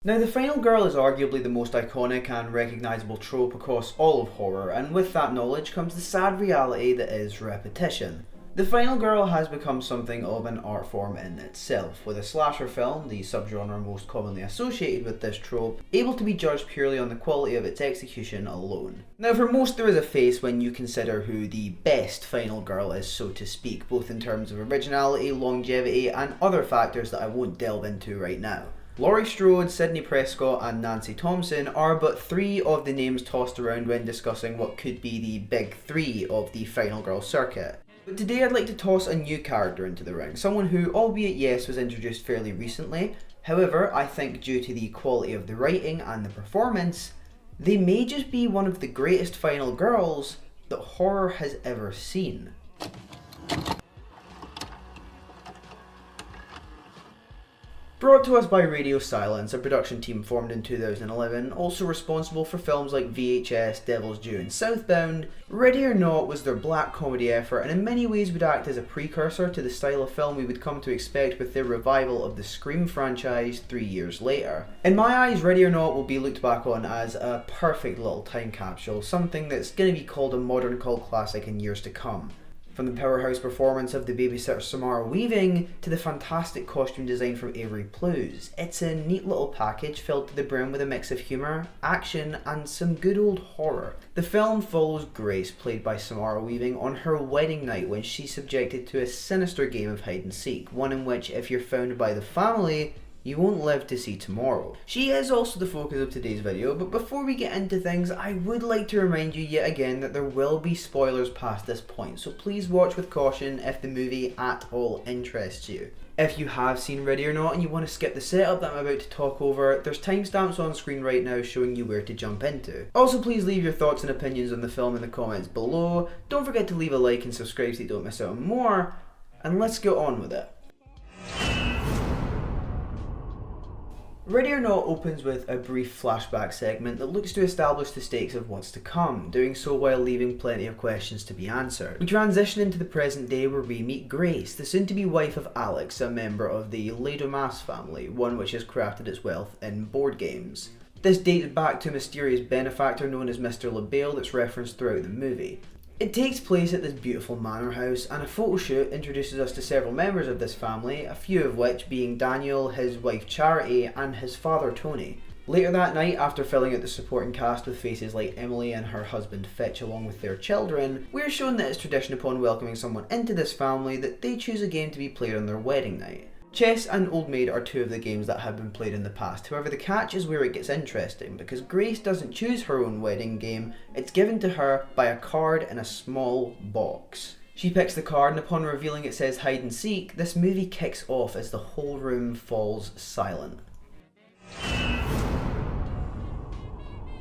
Now, the final girl is arguably the most iconic and recognisable trope across all of horror, and with that knowledge comes the sad reality that is repetition. The final girl has become something of an art form in itself, with a slasher film, the subgenre most commonly associated with this trope, able to be judged purely on the quality of its execution alone. Now, for most there is a face when you consider who the best final girl is, so to speak, both in terms of originality, longevity, and other factors that I won't delve into right now. Laurie Strode, Sidney Prescott and Nancy Thompson are but three of the names tossed around when discussing what could be the big three of the final girl circuit. But today I'd like to toss a new character into the ring, someone who, albeit yes, was introduced fairly recently. However, I think due to the quality of the writing and the performance, they may just be one of the greatest final girls that horror has ever seen. Brought to us by Radio Silence, a production team formed in 2011, also responsible for films like VHS, Devil's Due and Southbound, Ready or Not was their black comedy effort and in many ways would act as a precursor to the style of film we would come to expect with their revival of the Scream franchise 3 years later. In my eyes, Ready or Not will be looked back on as a perfect little time capsule, something that's going to be called a modern cult classic in years to come. From the powerhouse performance of the babysitter Samara Weaving to the fantastic costume design from Avery Plewes, it's a neat little package filled to the brim with a mix of humour, action and some good old horror. The film follows Grace, played by Samara Weaving, on her wedding night when she's subjected to a sinister game of hide and seek, one in which if you're found by the family, you won't live to see tomorrow. She is also the focus of today's video, but before we get into things, I would like to remind you yet again that there will be spoilers past this point, so please watch with caution if the movie at all interests you. If you have seen Ready or Not and you want to skip the setup that I'm about to talk over, there's timestamps on screen right now showing you where to jump into. Also, please leave your thoughts and opinions on the film in the comments below. Don't forget to leave a like and subscribe so you don't miss out on more, and let's get on with it. Ready or Not opens with a brief flashback segment that looks to establish the stakes of what's to come, doing so while leaving plenty of questions to be answered. We transition into the present day where we meet Grace, the soon-to-be wife of Alex, a member of the Ladomas family, one which has crafted its wealth in board games. This dated back to a mysterious benefactor known as Mr. LaBelle that's referenced throughout the movie. It takes place at this beautiful manor house, and a photo shoot introduces us to several members of this family, a few of which being Daniel, his wife Charity, and his father Tony. Later that night, after filling out the supporting cast with faces like Emily and her husband Fitch along with their children, we are shown that it's tradition upon welcoming someone into this family that they choose a game to be played on their wedding night. Chess and Old Maid are two of the games that have been played in the past, however the catch is where it gets interesting, because Grace doesn't choose her own wedding game, it's given to her by a card in a small box. She picks the card and upon revealing it says hide and seek, this movie kicks off as the whole room falls silent.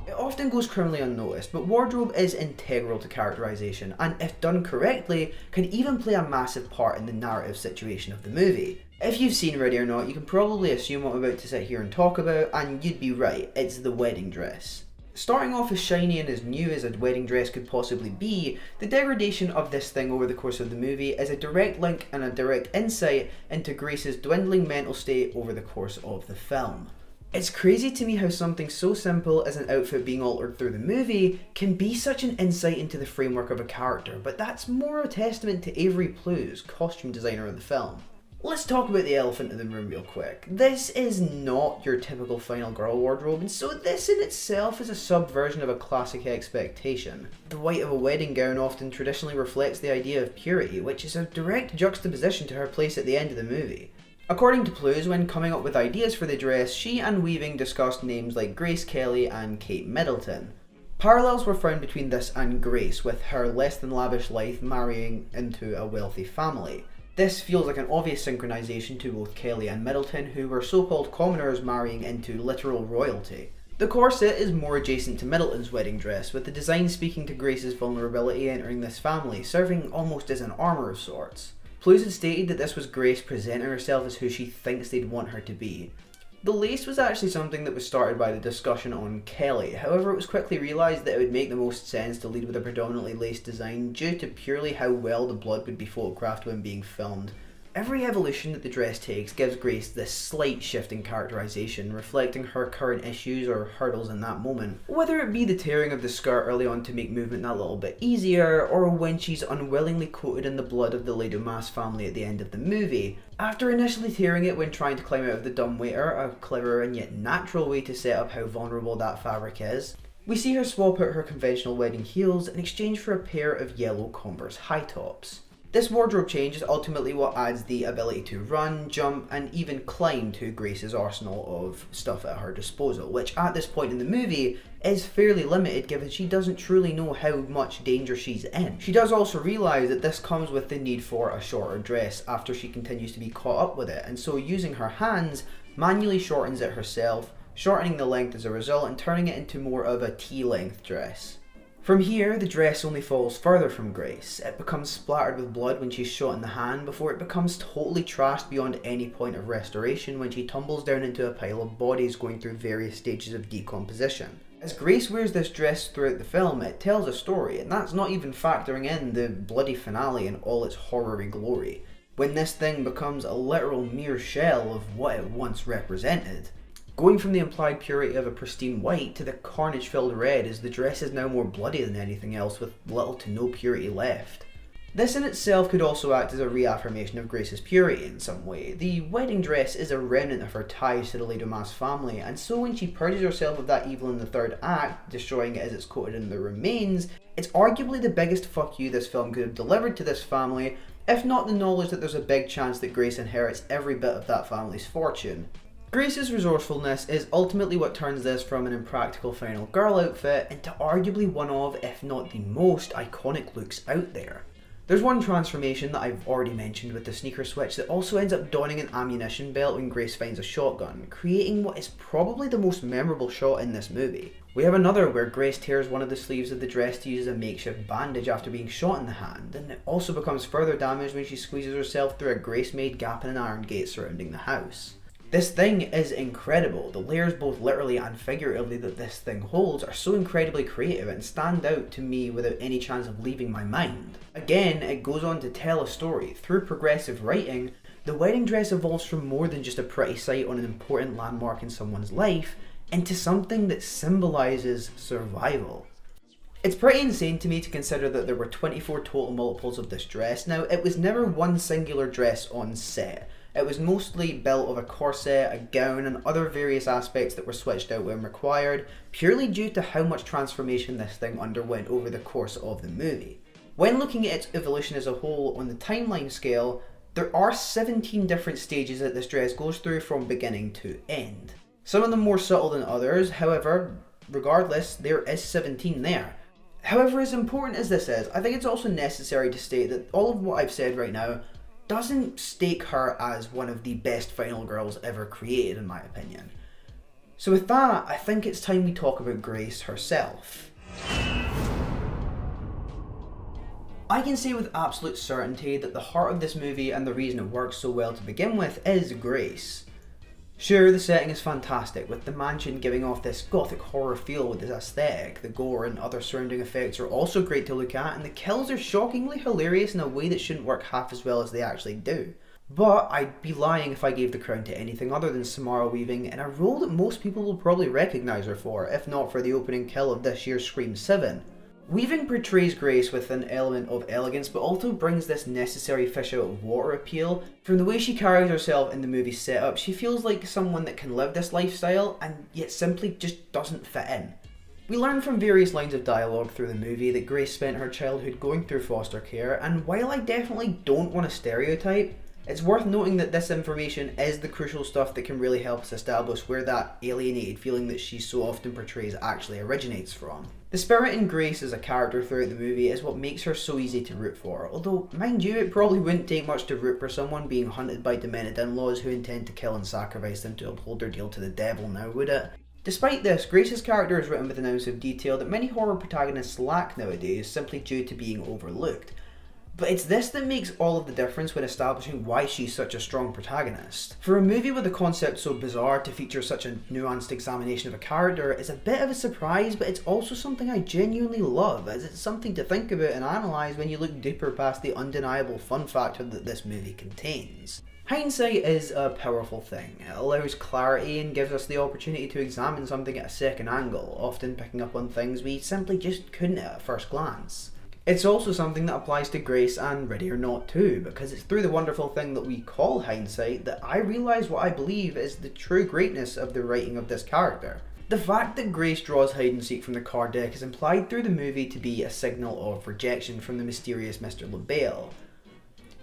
It often goes criminally unnoticed, but wardrobe is integral to characterization and if done correctly, can even play a massive part in the narrative situation of the movie. If you've seen Ready or Not, you can probably assume what I'm about to sit here and talk about, and you'd be right, it's the wedding dress. Starting off as shiny and as new as a wedding dress could possibly be, the degradation of this thing over the course of the movie is a direct link and a direct insight into Grace's dwindling mental state over the course of the film. It's crazy to me how something so simple as an outfit being altered through the movie can be such an insight into the framework of a character, but that's more a testament to Avery Plewes, costume designer of the film. Let's talk about the elephant in the room real quick. This is not your typical final girl wardrobe, and so this in itself is a subversion of a classic expectation. The white of a wedding gown often traditionally reflects the idea of purity, which is a direct juxtaposition to her place at the end of the movie. According to Plewes, when coming up with ideas for the dress, she and Weaving discussed names like Grace Kelly and Kate Middleton. Parallels were found between this and Grace, with her less than lavish life marrying into a wealthy family. This feels like an obvious synchronization to both Kelly and Middleton, who were so-called commoners marrying into literal royalty. The corset is more adjacent to Middleton's wedding dress, with the design speaking to Grace's vulnerability entering this family, serving almost as an armour of sorts. Plewes had stated that this was Grace presenting herself as who she thinks they'd want her to be. The lace was actually something that was started by the discussion on Kelly, however it was quickly realised that it would make the most sense to lead with a predominantly laced design due to purely how well the blood would be photographed when being filmed, Every evolution that the dress takes gives Grace this slight shift in characterization, reflecting her current issues or hurdles in that moment. Whether it be the tearing of the skirt early on to make movement that little bit easier, or when she's unwillingly coated in the blood of the Les Dumas family at the end of the movie. After initially tearing it when trying to climb out of the dumbwaiter, a clever and yet natural way to set up how vulnerable that fabric is, we see her swap out her conventional wedding heels in exchange for a pair of yellow Converse high tops. This wardrobe change is ultimately what adds the ability to run, jump, and even climb to Grace's arsenal of stuff at her disposal, which at this point in the movie is fairly limited given she doesn't truly know how much danger she's in. She does also realise that this comes with the need for a shorter dress after she continues to be caught up with it, and so using her hands manually shortens it herself, shortening the length as a result and turning it into more of a T-length dress. From here, the dress only falls further from Grace. It becomes splattered with blood when she's shot in the hand before it becomes totally trashed beyond any point of restoration when she tumbles down into a pile of bodies going through various stages of decomposition. As Grace wears this dress throughout the film, it tells a story, and that's not even factoring in the bloody finale in all its horror-y glory, when this thing becomes a literal mere shell of what it once represented. Going from the implied purity of a pristine white to the carnage-filled red as the dress is now more bloody than anything else with little to no purity left. This in itself could also act as a reaffirmation of Grace's purity in some way. The wedding dress is a remnant of her ties to the Les Dumas family, and so when she purges herself of that evil in the third act, destroying it as it's coated in the remains, it's arguably the biggest fuck you this film could have delivered to this family, if not the knowledge that there's a big chance that Grace inherits every bit of that family's fortune. Grace's resourcefulness is ultimately what turns this from an impractical final girl outfit into arguably one of, if not the most, iconic looks out there. There's one transformation that I've already mentioned with the sneaker switch that also ends up donning an ammunition belt when Grace finds a shotgun, creating what is probably the most memorable shot in this movie. We have another where Grace tears one of the sleeves of the dress to use as a makeshift bandage after being shot in the hand, and it also becomes further damaged when she squeezes herself through a Grace-made gap in an iron gate surrounding the house. This thing is incredible. The layers both literally and figuratively that this thing holds are so incredibly creative and stand out to me without any chance of leaving my mind. Again, it goes on to tell a story. Through progressive writing, the wedding dress evolves from more than just a pretty sight on an important landmark in someone's life into something that symbolises survival. It's pretty insane to me to consider that there were 24 total multiples of this dress. Now, it was never one singular dress on set. It was mostly built of a corset, a gown, and other various aspects that were switched out when required, purely due to how much transformation this thing underwent over the course of the movie. When looking at its evolution as a whole on the timeline scale, there are 17 different stages that this dress goes through from beginning to end. Some of them more subtle than others, however, regardless, there is 17 there. However, as important as this is, I think it's also necessary to state that all of what I've said right now doesn't stake her as one of the best final girls ever created, in my opinion. So with that, I think it's time we talk about Grace herself. I can say with absolute certainty that the heart of this movie and the reason it works so well to begin with is Grace. Sure, the setting is fantastic, with the mansion giving off this gothic horror feel with its aesthetic. The gore and other surrounding effects are also great to look at, and the kills are shockingly hilarious in a way that shouldn't work half as well as they actually do. But I'd be lying if I gave the crown to anything other than Samara Weaving in a role that most people will probably recognise her for, if not for the opening kill of this year's Scream 7. Weaving portrays Grace with an element of elegance, but also brings this necessary fish out of water appeal. From the way she carries herself in the movie's setup, she feels like someone that can live this lifestyle and yet simply just doesn't fit in. We learn from various lines of dialogue through the movie that Grace spent her childhood going through foster care, and while I definitely don't want to stereotype, it's worth noting that this information is the crucial stuff that can really help us establish where that alienated feeling that she so often portrays actually originates from. The spirit in Grace as a character throughout the movie is what makes her so easy to root for, although, mind you, it probably wouldn't take much to root for someone being hunted by demented in-laws who intend to kill and sacrifice them to uphold their deal to the devil now, would it? Despite this, Grace's character is written with an ounce of detail that many horror protagonists lack nowadays, simply due to being overlooked. But it's this that makes all of the difference when establishing why she's such a strong protagonist. For a movie with a concept so bizarre to feature such a nuanced examination of a character is a bit of a surprise, but it's also something I genuinely love, as it's something to think about and analyse when you look deeper past the undeniable fun factor that this movie contains. Hindsight is a powerful thing. It allows clarity and gives us the opportunity to examine something at a second angle, often picking up on things we simply just couldn't at first glance. It's also something that applies to Grace and Ready or Not too, because it's through the wonderful thing that we call hindsight that I realise what I believe is the true greatness of the writing of this character. The fact that Grace draws hide and seek from the card deck is implied through the movie to be a signal of rejection from the mysterious Mr. LaBelle.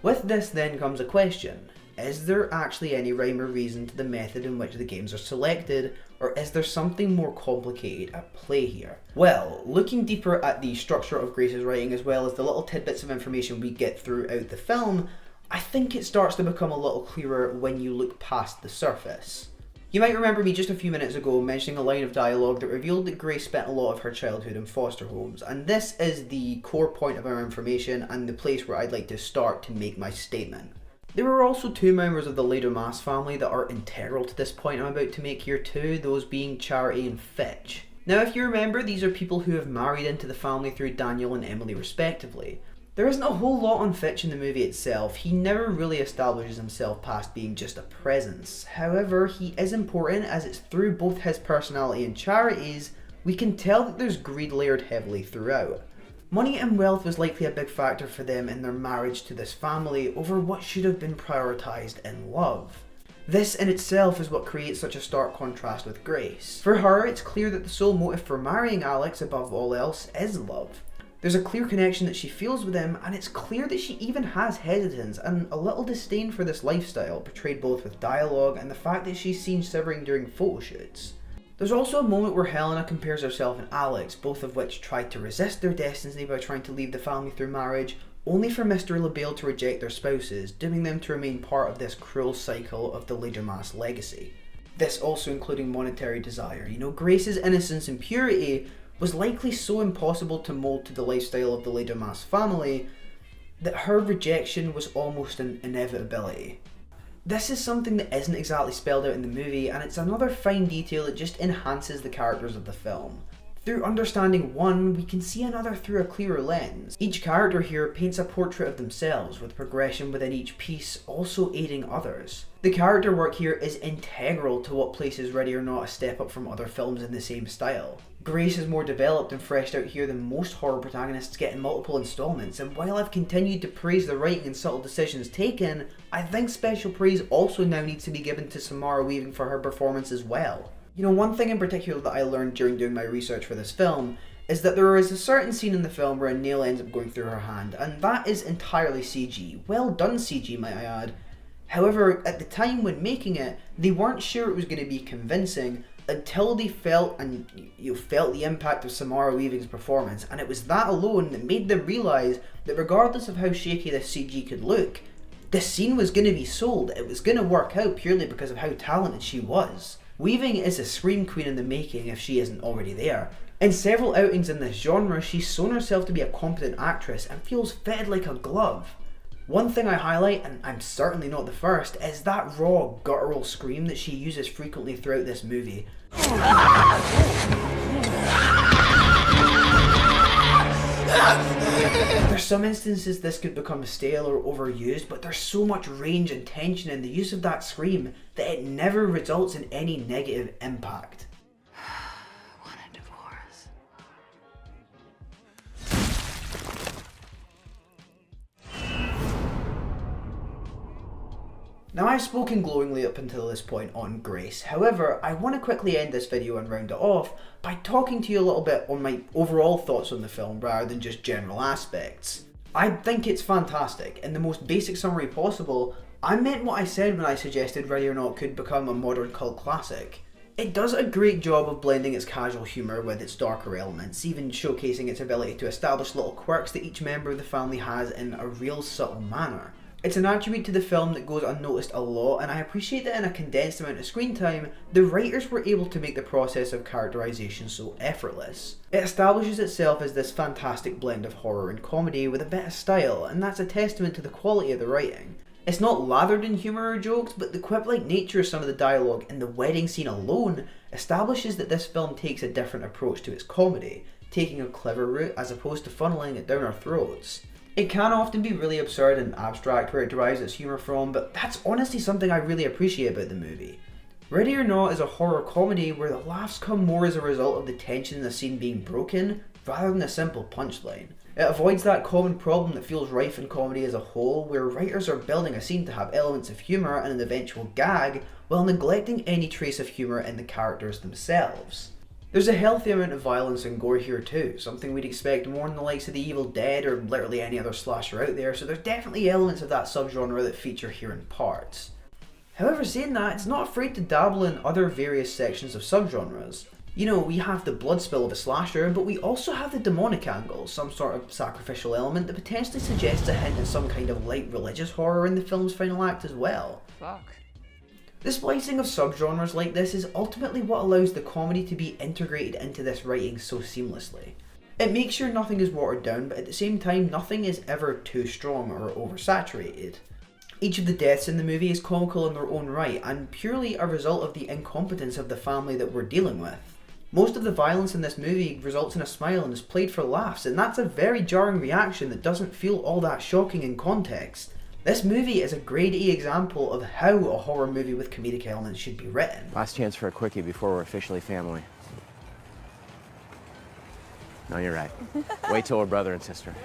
With this then comes a question. Is there actually any rhyme or reason to the method in which the games are selected, or is there something more complicated at play here? Well, looking deeper at the structure of Grace's writing as well as the little tidbits of information we get throughout the film, I think it starts to become a little clearer when you look past the surface. You might remember me just a few minutes ago mentioning a line of dialogue that revealed that Grace spent a lot of her childhood in foster homes, and this is the core point of our information and the place where I'd like to start to make my statement. There are also two members of the Ladermas family that are integral to this point I'm about to make here too, those being Charity and Fitch. Now if you remember, these are people who have married into the family through Daniel and Emily respectively. There isn't a whole lot on Fitch in the movie itself. He never really establishes himself past being just a presence. However, he is important as it's through both his personality and Charity's we can tell that there's greed layered heavily throughout. Money and wealth was likely a big factor for them in their marriage to this family over what should have been prioritised in love. This in itself is what creates such a stark contrast with Grace. For her, it's clear that the sole motive for marrying Alex above all else is love. There's a clear connection that she feels with him, and it's clear that she even has hesitance and a little disdain for this lifestyle, portrayed both with dialogue and the fact that she's seen shivering during photo shoots. There's also a moment where Helena compares herself and Alex, both of which tried to resist their destiny by trying to leave the family through marriage, only for Mr. LaBelle to reject their spouses, dooming them to remain part of this cruel cycle of the Ladermas legacy. This also including monetary desire. Grace's innocence and purity was likely so impossible to mould to the lifestyle of the Ladermas family that her rejection was almost an inevitability. This is something that isn't exactly spelled out in the movie, and it's another fine detail that just enhances the characters of the film. Through understanding one, we can see another through a clearer lens. Each character here paints a portrait of themselves, with progression within each piece also aiding others. The character work here is integral to what places Ready or Not a step up from other films in the same style. Grace is more developed and fleshed out here than most horror protagonists get in multiple installments, and while I've continued to praise the writing and subtle decisions taken, I think special praise also now needs to be given to Samara Weaving for her performance as well. One thing in particular that I learned during doing my research for this film is that there is a certain scene in the film where a nail ends up going through her hand, and that is entirely CG. Well done CG, might I add. However, at the time when making it, they weren't sure it was going to be convincing until they felt the impact of Samara Weaving's performance, and it was that alone that made them realise that regardless of how shaky this CG could look, the scene was going to be sold. It was going to work out purely because of how talented she was. Weaving is a scream queen in the making if she isn't already there. In several outings in this genre, she's shown herself to be a competent actress and feels fitted like a glove. One thing I highlight, and I'm certainly not the first, is that raw, guttural scream that she uses frequently throughout this movie. There's some instances this could become stale or overused, but there's so much range and tension in the use of that scream that it never results in any negative impact. Now I've spoken glowingly up until this point on Grace, however I want to quickly end this video and round it off by talking to you a little bit on my overall thoughts on the film rather than just general aspects. I think it's fantastic. In the most basic summary possible, I meant what I said when I suggested Ready or Not could become a modern cult classic. It does a great job of blending its casual humour with its darker elements, even showcasing its ability to establish little quirks that each member of the family has in a real subtle manner. It's an attribute to the film that goes unnoticed a lot, and I appreciate that in a condensed amount of screen time, the writers were able to make the process of characterization so effortless. It establishes itself as this fantastic blend of horror and comedy with a bit of style, and that's a testament to the quality of the writing. It's not lathered in humour or jokes, but the quip-like nature of some of the dialogue in the wedding scene alone establishes that this film takes a different approach to its comedy, taking a clever route as opposed to funneling it down our throats. It can often be really absurd and abstract where it derives its humour from, but that's honestly something I really appreciate about the movie. Ready or Not is a horror comedy where the laughs come more as a result of the tension in the scene being broken, rather than a simple punchline. It avoids that common problem that feels rife in comedy as a whole, where writers are building a scene to have elements of humour and an eventual gag, while neglecting any trace of humour in the characters themselves. There's a healthy amount of violence and gore here too, something we'd expect more in the likes of The Evil Dead or literally any other slasher out there, so there's definitely elements of that subgenre that feature here in parts. However, saying that, it's not afraid to dabble in other various sections of subgenres. You know, we have the blood spill of a slasher, but we also have the demonic angle, some sort of sacrificial element that potentially suggests a hint at some kind of light religious horror in the film's final act as well. Fuck. The splicing of subgenres like this is ultimately what allows the comedy to be integrated into this writing so seamlessly. It makes sure nothing is watered down, but at the same time nothing is ever too strong or oversaturated. Each of the deaths in the movie is comical in their own right, and purely a result of the incompetence of the family that we're dealing with. Most of the violence in this movie results in a smile and is played for laughs, and that's a very jarring reaction that doesn't feel all that shocking in context. This movie is a grade A example of how a horror movie with comedic elements should be written. Last chance for a quickie before we're officially family. No, you're right. Wait till we're brother and sister.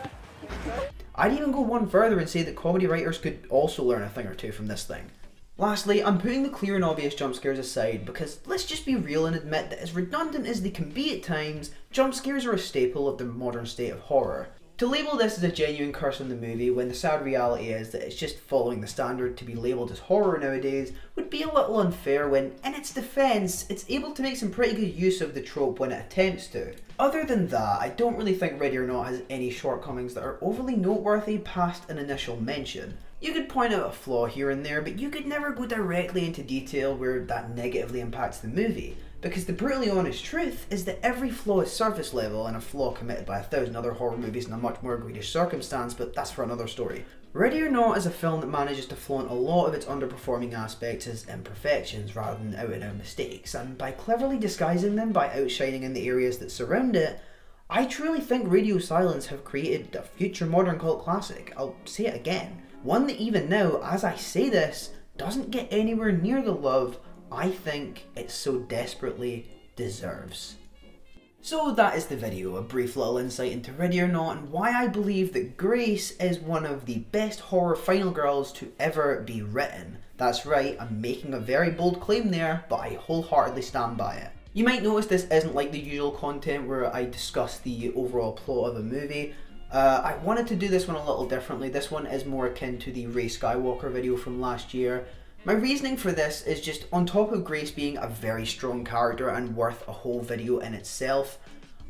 I'd even go one further and say that comedy writers could also learn a thing or two from this thing. Lastly, I'm putting the clear and obvious jump scares aside because let's just be real and admit that as redundant as they can be at times, jump scares are a staple of the modern state of horror. To label this as a genuine curse on the movie when the sad reality is that it's just following the standard to be labelled as horror nowadays would be a little unfair when, in its defence, it's able to make some pretty good use of the trope when it attempts to. Other than that, I don't really think Ready or Not has any shortcomings that are overly noteworthy past an initial mention. You could point out a flaw here and there, but you could never go directly into detail where that negatively impacts the movie. Because the brutally honest truth is that every flaw is surface level and a flaw committed by 1,000 other horror movies in a much more egregious circumstance, but that's for another story. Ready or Not is a film that manages to flaunt a lot of its underperforming aspects as imperfections rather than out-and-out mistakes, and by cleverly disguising them by outshining in the areas that surround it, I truly think Radio Silence have created a future modern cult classic. I'll say it again. One that even now, as I say this, doesn't get anywhere near the love I think it so desperately deserves. So that is the video, a brief little insight into Ready or Not and why I believe that Grace is one of the best horror final girls to ever be written. That's right, I'm making a very bold claim there, but I wholeheartedly stand by it. You might notice this isn't like the usual content where I discuss the overall plot of a movie. I wanted to do this one a little differently. This one is more akin to the Rey Skywalker video from last year. My reasoning for this is just on top of Grace being a very strong character and worth a whole video in itself,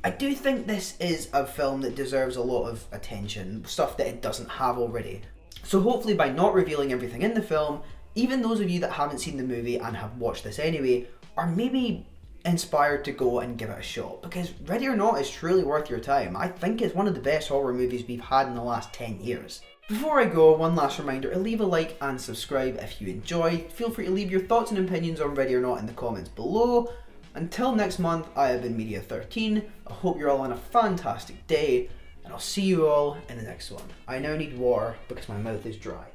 I do think this is a film that deserves a lot of attention, stuff that it doesn't have already. So hopefully by not revealing everything in the film, even those of you that haven't seen the movie and have watched this anyway, are maybe inspired to go and give it a shot, because Ready or Not is truly worth your time. I think it's one of the best horror movies we've had in the last 10 years. Before I go, one last reminder to leave a like and subscribe if you enjoyed. Feel free to leave your thoughts and opinions on Ready or Not in the comments below. Until next month, I have been Media13. I hope you're all on a fantastic day, and I'll see you all in the next one. I now need water because my mouth is dry.